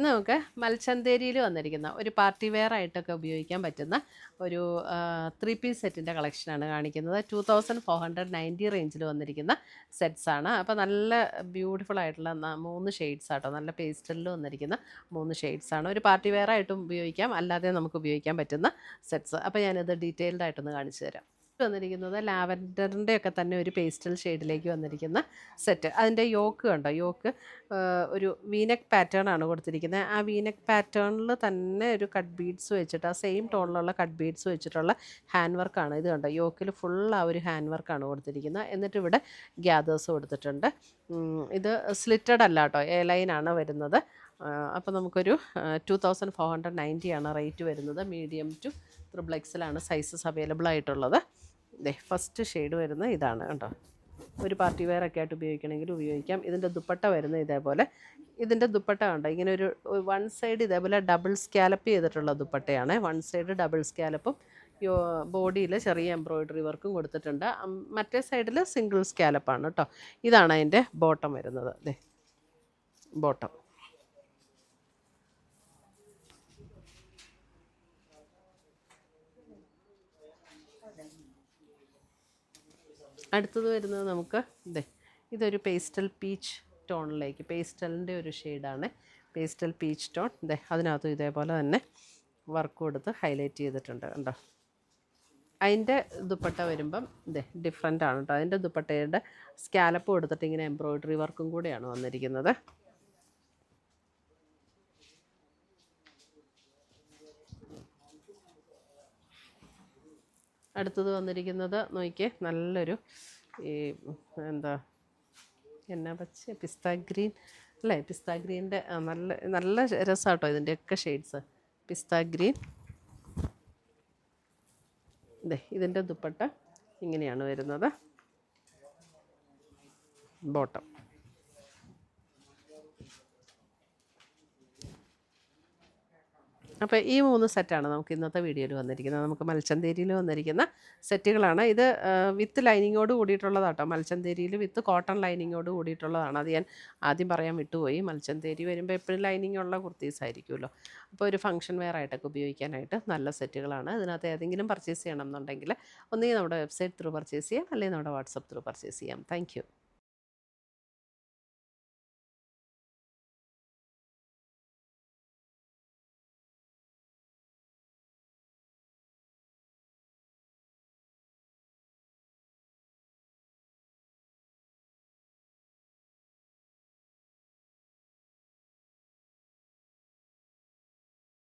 ഇന്ന് നമുക്ക് മൽച്ചന്തേരിയിൽ വന്നിരിക്കുന്ന ഒരു പാർട്ടി വെയർ ആയിട്ടൊക്കെ ഉപയോഗിക്കാൻ പറ്റുന്ന ഒരു 3 പീസ് സെറ്റിൻ്റെ കളക്ഷനാണ് കാണിക്കുന്നത്. 2490 റേഞ്ചിൽ വന്നിരിക്കുന്ന സെറ്റ്സാണ്. അപ്പോൾ നല്ല ബ്യൂട്ടിഫുൾ ആയിട്ടുള്ള 3 ഷെയ്ഡ്സ് ആട്ടോ, നല്ല പേസ്റ്റലിൽ വന്നിരിക്കുന്ന 3 ഷെയ്ഡ്സാണ്. ഒരു പാർട്ടി വെയർ ആയിട്ടും ഉപയോഗിക്കാം, അല്ലാതെ നമുക്ക് ഉപയോഗിക്കാൻ പറ്റുന്ന സെറ്റ്സ്. അപ്പോൾ ഞാനിത് ഡീറ്റെയിൽഡ് ആയിട്ടൊന്ന് കാണിച്ചു തരാം. വന്നിരിക്കുന്നത് ലാവൻഡറിൻ്റെ ഒക്കെ തന്നെ ഒരു പേസ്റ്റൽ ഷെയ്ഡിലേക്ക് വന്നിരിക്കുന്ന സെറ്റ്. അതിൻ്റെ യോക്ക് കണ്ടോ, യോക്ക് ഒരു വീനെക്ക് പാറ്റേൺ ആണ് കൊടുത്തിരിക്കുന്നത്. ആ വീനെക്ക് പാറ്റേണിൽ തന്നെ ഒരു കട്ട് ബീഡ്സ് വെച്ചിട്ട്, ആ സെയിം ടോണിലുള്ള കട്ട് ബീഡ്സ് വെച്ചിട്ടുള്ള ഹാൻഡ് വർക്കാണ്. ഇത് കണ്ടോ, യോക്കിൽ ഫുൾ ആ ഒരു ഹാൻഡ് വർക്കാണ് കൊടുത്തിരിക്കുന്നത്. എന്നിട്ട് ഇവിടെ ഗ്യാദേഴ്സ് കൊടുത്തിട്ടുണ്ട്. ഇത് സ്ലിറ്റഡ് അല്ല കേട്ടോ, എ ലൈനാണ് വരുന്നത്. അപ്പോൾ നമുക്കൊരു 2490 ആണ് റേറ്റ് വരുന്നത്. Medium to XXL sizes available ആയിട്ടുള്ളത്. ഫസ്റ്റ് ഷെയ്ഡ് വരുന്നത് ഇതാണ് കേട്ടോ. ഒരു പാർട്ടി വെയർ ഒക്കെ ആയിട്ട് ഉപയോഗിക്കണമെങ്കിൽ ഉപയോഗിക്കാം. ഇതിൻ്റെ ദുപ്പട്ട വരുന്നത് ഇതേപോലെ. ഇതിൻ്റെ ദുപ്പട്ട കണ്ടോ, ഇങ്ങനെ ഒരു വൺ സൈഡ് ഇതേപോലെ ഡബിൾ സ്കാലപ്പ് ചെയ്തിട്ടുള്ള ദുപ്പട്ടയാണ്. വൺ സൈഡ് ഡബിൾ സ്കാലപ്പും ബോഡിയിൽ ചെറിയ എംബ്രോയിഡറി വർക്കും കൊടുത്തിട്ടുണ്ട്. മറ്റേ സൈഡിൽ സിംഗിൾ സ്കാലപ്പാണ് കേട്ടോ. ഇതാണ് അതിൻ്റെ ബോട്ടം വരുന്നത്. ബോട്ടം അടുത്തത് വരുന്നത് നമുക്ക് ഇതൊരു പേസ്റ്റൽ പീച്ച് ടോണിലേക്ക്, പേസ്റ്റലിൻ്റെ ഒരു ഷെയ്ഡാണ്. Pastel peach tone. അതിനകത്തും ഇതേപോലെ തന്നെ വർക്ക് കൊടുത്ത് ഹൈലൈറ്റ് ചെയ്തിട്ടുണ്ട് കണ്ടോ. അതിൻ്റെ ദുപ്പട്ട വരുമ്പം ഡിഫറെൻ്റ് ആണ് കേട്ടോ. അതിൻ്റെ ദുപ്പട്ടയുടെ സ്കാലപ്പ് കൊടുത്തിട്ട് ഇങ്ങനെ എംബ്രോയിഡറി വർക്കും കൂടെയാണ് വന്നിരിക്കുന്നത്. അടുത്തത് വന്നിരിക്കുന്നത് നോക്കിയേ, നല്ലൊരു എന്നാ പച്ച പിസ്ത ഗ്രീൻ അല്ലേ, പിസ്ത ഗ്രീൻ്റെ നല്ല നല്ല രസമാട്ടോ ഇതിൻ്റെയൊക്കെ ഷെയ്ഡ്സ്. പിസ്ത ഗ്രീൻ. ഇതിൻ്റെ ദുപ്പട്ട ഇങ്ങനെയാണ് വരുന്നത്. ബോട്ടം അപ്പോൾ ഈ 3 സെറ്റാണ് നമുക്ക് ഇന്നത്തെ വീഡിയോയിൽ വന്നിരിക്കുന്നത്. നമുക്ക് മൽച്ചന്തേരിയിൽ വന്നിരിക്കുന്ന സെറ്റുകളാണ്. ഇത് വിത്ത് ലൈനിങ്ങോട് കൂടിയിട്ടുള്ളതാട്ടോ. മൽച്ചന്തേരിയിൽ വിത്ത് കോട്ടൺ ലൈനിങ്ങോട് കൂടിയിട്ടുള്ളതാണ്. അത് ഞാൻ ആദ്യം പറയാൻ വിട്ടുപോയി. മൽച്ചന്തേരി വരുമ്പോൾ എപ്പോഴും ലൈനിങ് ഉള്ള കുർത്തീസ് ആയിരിക്കുമല്ലോ. അപ്പോൾ ഒരു ഫംഗ്ഷൻ വെയർ ആയിട്ടൊക്കെ ഉപയോഗിക്കാനായിട്ട് നല്ല സെറ്റുകളാണ്. ഇതിനകത്ത് ഏതെങ്കിലും പർച്ചേസ് ചെയ്യണം എന്നുണ്ടെങ്കിൽ ഒന്നുകിൽ നമ്മുടെ വെബ്സൈറ്റ് ത്രൂ പർച്ചേസ് ചെയ്യാം, അല്ലെങ്കിൽ നമ്മുടെ വാട്സപ്പ് ത്രൂ പർച്ചേസ് ചെയ്യാം. താങ്ക്